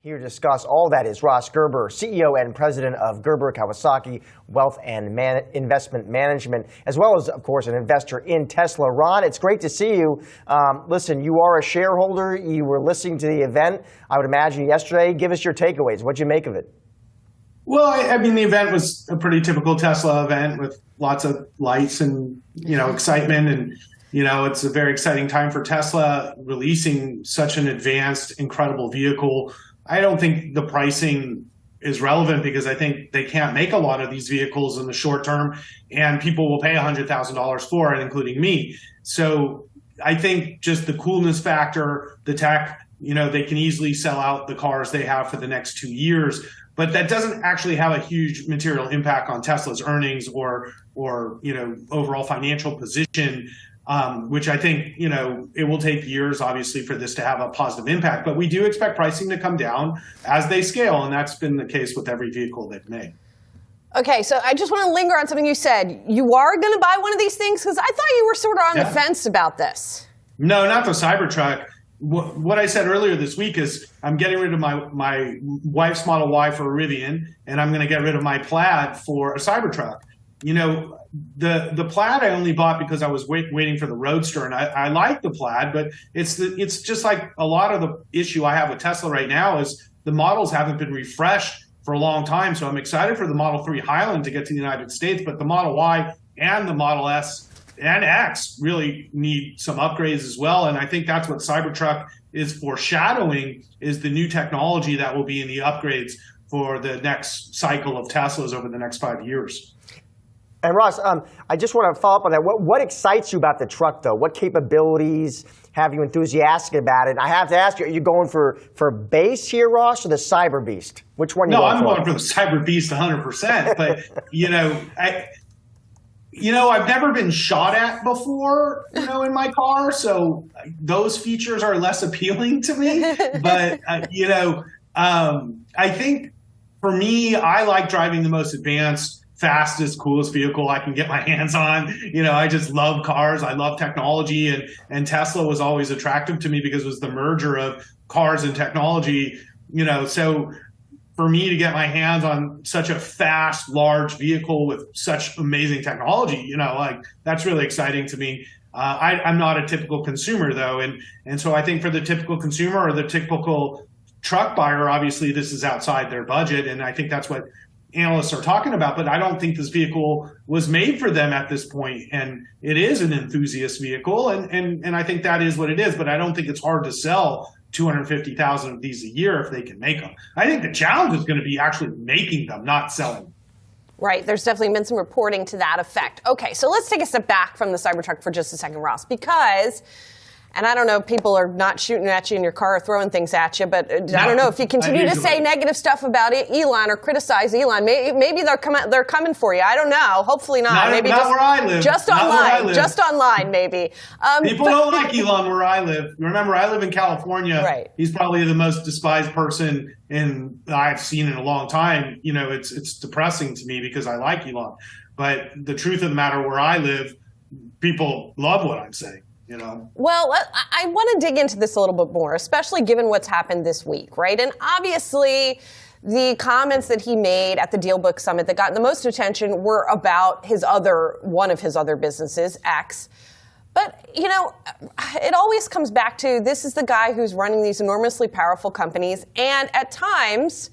Here to discuss all that is Ross Gerber, CEO and president of Gerber Kawasaki Wealth and Investment Management, as well as, of course, an investor in Tesla. Ron, it's great to see you. Listen, you are a shareholder. You were listening to the event, I would imagine, yesterday. Give us your takeaways. What'd you make of it? Well, I mean, the event was a pretty typical Tesla event with lots of lights and, excitement. And, it's a very exciting time for Tesla releasing such an advanced, incredible vehicle. I don't think the pricing is relevant because I think they can't make a lot of these vehicles in the short term, and people will pay $100,000 for it, including me. So I think just the coolness factor, the tech, they can easily sell out the cars they have for the next 2 years, but that doesn't actually have a huge material impact on Tesla's earnings or overall financial position. Which I think, it will take years, obviously, for this to have a positive impact. But we do expect pricing to come down as they scale, and that's been the case with every vehicle they've made. Okay, so I just want to linger on something you said. You are going to buy one of these things? Because I thought you were sort of on the fence about this. No, not the Cybertruck. What I said earlier this week is I'm getting rid of my wife's Model Y for a Rivian, and I'm going to get rid of my Plaid for a Cybertruck. The Plaid I only bought because I was waiting for the Roadster, and I like the Plaid, but it's just like a lot of the issue I have with Tesla right now is the models haven't been refreshed for a long time. So I'm excited for the Model 3 Highland to get to the United States, but the Model Y and the Model S and X really need some upgrades as well. And I think that's what Cybertruck is foreshadowing, is the new technology that will be in the upgrades for the next cycle of Teslas over the next 5 years. And Ross, I just want to follow up on that. What excites you about the truck, though? What capabilities have you enthusiastic about it? And I have to ask you, are you going for base here, Ross, or the Cyber Beast? Which one are you going for? No, I'm going for the Cyber Beast 100%. But, I've never been shot at before, in my car. So those features are less appealing to me. But, I think for me, I like driving the most advanced, fastest, coolest vehicle I can get my hands on. I just love cars. I love technology, and Tesla was always attractive to me because it was the merger of cars and technology. So for me to get my hands on such a fast, large vehicle with such amazing technology, that's really exciting to me. I'm not a typical consumer though, and so I think for the typical consumer or the typical truck buyer, obviously this is outside their budget, and I think that's what analysts are talking about, but I don't think this vehicle was made for them at this point. And it is an enthusiast vehicle, and I think that is what it is, but I don't think it's hard to sell 250,000 of these a year if they can make them. I think the challenge is going to be actually making them, not selling them. Right. There's definitely been some reporting to that effect. Okay, so let's take a step back from the Cybertruck for just a second, Ross, because... And I don't know, people are not shooting at you in your car or throwing things at you, but I don't know if you continue to say negative stuff about Elon or criticize Elon, maybe they're coming for you. I don't know. Hopefully not. Maybe not where I live. Just online. Just online, maybe. People don't like Elon where I live. Remember, I live in California. Right. He's probably the most despised person I've seen in a long time. It's depressing to me because I like Elon. But the truth of the matter, where I live, people love what I'm saying. Well, I want to dig into this a little bit more, especially given what's happened this week, right? And obviously, the comments that he made at the DealBook Summit that got the most attention were about one of his other businesses, X. But, it always comes back to this is the guy who's running these enormously powerful companies and at times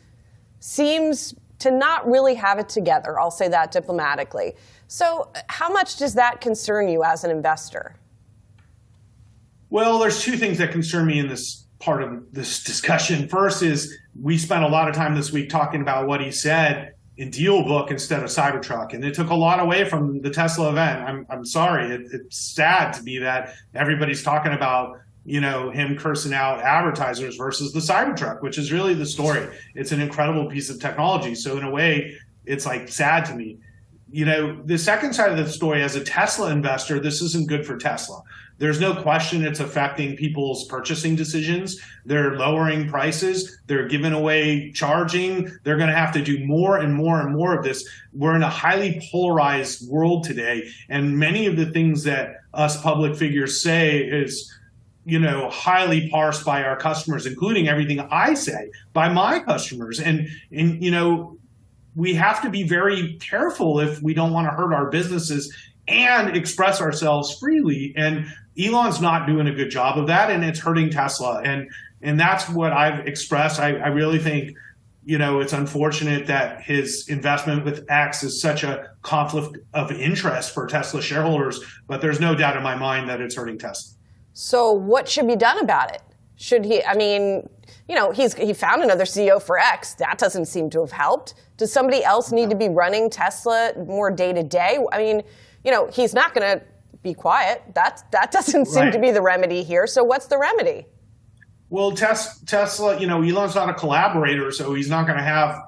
seems to not really have it together. I'll say that diplomatically. So how much does that concern you as an investor? Well, there's two things that concern me in this part of this discussion. First is we spent a lot of time this week talking about what he said in DealBook instead of Cybertruck, and it took a lot away from the Tesla event. I'm sorry. It's sad to me that everybody's talking about him cursing out advertisers versus the Cybertruck, which is really the story. It's an incredible piece of technology. So in a way, it's like sad to me. The second side of the story, as a Tesla investor, this isn't good for Tesla. There's no question it's affecting people's purchasing decisions. They're lowering prices. They're giving away charging. They're going to have to do more and more and more of this. We're in a highly polarized world today. And many of the things that us public figures say is, highly parsed by our customers, including everything I say by my customers. And we have to be very careful if we don't want to hurt our businesses and express ourselves freely. And Elon's not doing a good job of that, and it's hurting Tesla. And that's what I've expressed. I really think, it's unfortunate that his investment with X is such a conflict of interest for Tesla shareholders, but there's no doubt in my mind that it's hurting Tesla. So what should be done about it? Should he, he found another CEO for X. That doesn't seem to have helped. Does somebody else need to be running Tesla more day to day? He's not going to be quiet. That doesn't seem to be the remedy here. So what's the remedy? Well, Tesla, Elon's not a collaborator, so he's not going to have,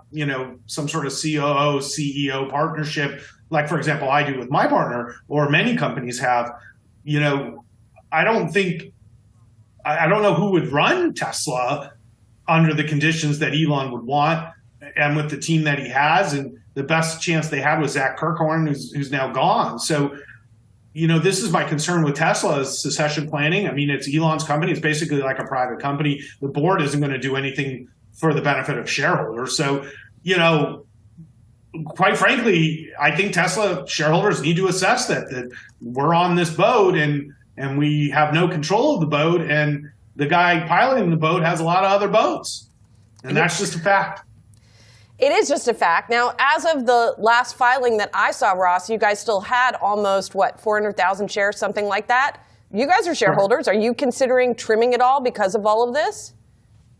some sort of COO, CEO partnership, like, for example, I do with my partner, or many companies have. I don't know who would run Tesla under the conditions that Elon would want and with the team that he has. And the best chance they had was Zach Kirkhorn, who's now gone. So, this is my concern with Tesla is succession planning. It's Elon's company. It's basically like a private company. The board isn't going to do anything for the benefit of shareholders. So, quite frankly, I think Tesla shareholders need to assess that we're on this boat and we have no control of the boat, and the guy piloting the boat has a lot of other boats. And that's just a fact. It is just a fact. Now, as of the last filing that I saw, Ross, you guys still had almost, 400,000 shares, something like that? You guys are shareholders. Are you considering trimming it all because of all of this?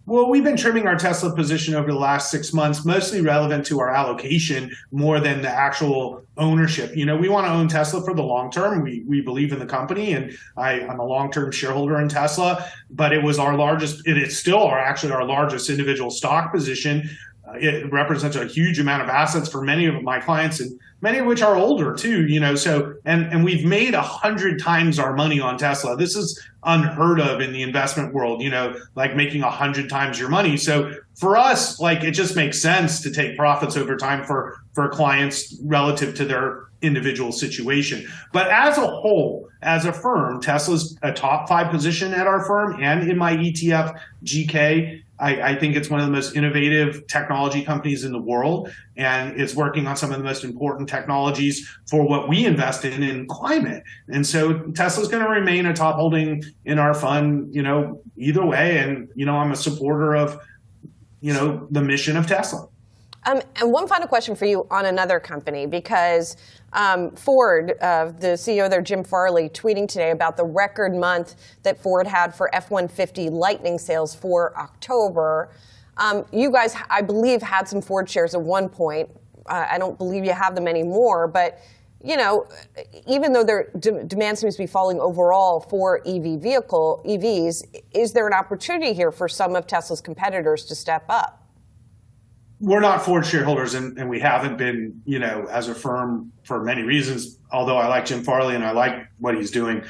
Well, we've been trimming our Tesla position over the last 6 months, mostly relevant to our allocation more than the actual ownership. We want to own Tesla for the long term. We believe in the company, and I'm a long-term shareholder in Tesla, but it is still actually our largest individual stock position. It represents a huge amount of assets for many of my clients, and many of which are older too, so, and we've made 100 times our money on Tesla. This is unheard of in the investment world, like making 100 times your money. So for us, it just makes sense to take profits over time for clients relative to their individual situation. But as a whole, as a firm, Tesla's a top 5 position at our firm and in my ETF GK. I think it's one of the most innovative technology companies in the world, and it's working on some of the most important technologies for what we invest in climate. And so Tesla's going to remain a top holding in our fund, either way. And, I'm a supporter of, the mission of Tesla. And one final question for you on another company, because Ford, the CEO there, Jim Farley, tweeting today about the record month that Ford had for F-150 Lightning sales for October. You guys, I believe, had some Ford shares at one point. I don't believe you have them anymore, but even though their demand seems to be falling overall for EVs, is there an opportunity here for some of Tesla's competitors to step up? We're not Ford shareholders, and we haven't been, as a firm for many reasons, although I like Jim Farley and I like what he's doing.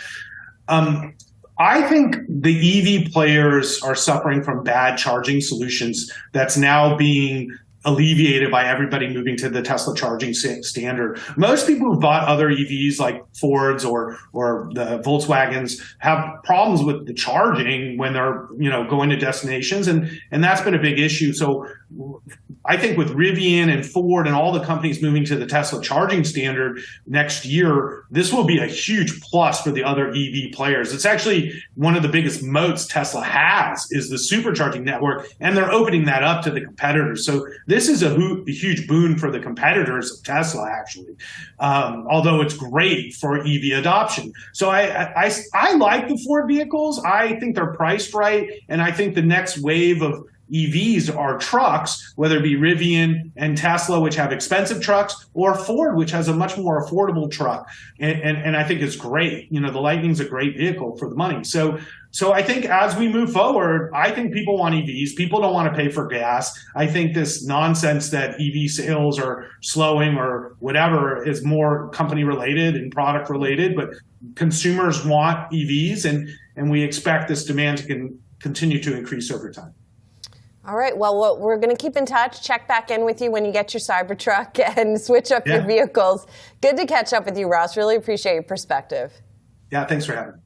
I think the EV players are suffering from bad charging solutions that's now being alleviated by everybody moving to the Tesla charging standard. Most people who bought other EVs like Fords or the Volkswagens have problems with the charging when they're going to destinations, and that's been a big issue. So I think with Rivian and Ford and all the companies moving to the Tesla charging standard next year, this will be a huge plus for the other EV players. It's actually one of the biggest moats Tesla has is the supercharging network, and they're opening that up to the competitors. So this is a huge boon for the competitors of Tesla, actually, although it's great for EV adoption. So I like the Ford vehicles. I think they're priced right, and I think the next wave of EVs are trucks, whether it be Rivian and Tesla, which have expensive trucks, or Ford, which has a much more affordable truck. And I think it's great. The Lightning's a great vehicle for the money. So I think as we move forward, I think people want EVs. People don't want to pay for gas. I think this nonsense that EV sales are slowing or whatever is more company related and product related, but consumers want EVs, and we expect this demand to continue to increase over time. All right. Well, we're going to keep in touch. Check back in with you when you get your Cybertruck and switch up your vehicles. Good to catch up with you, Ross. Really appreciate your perspective. Yeah, thanks for having me.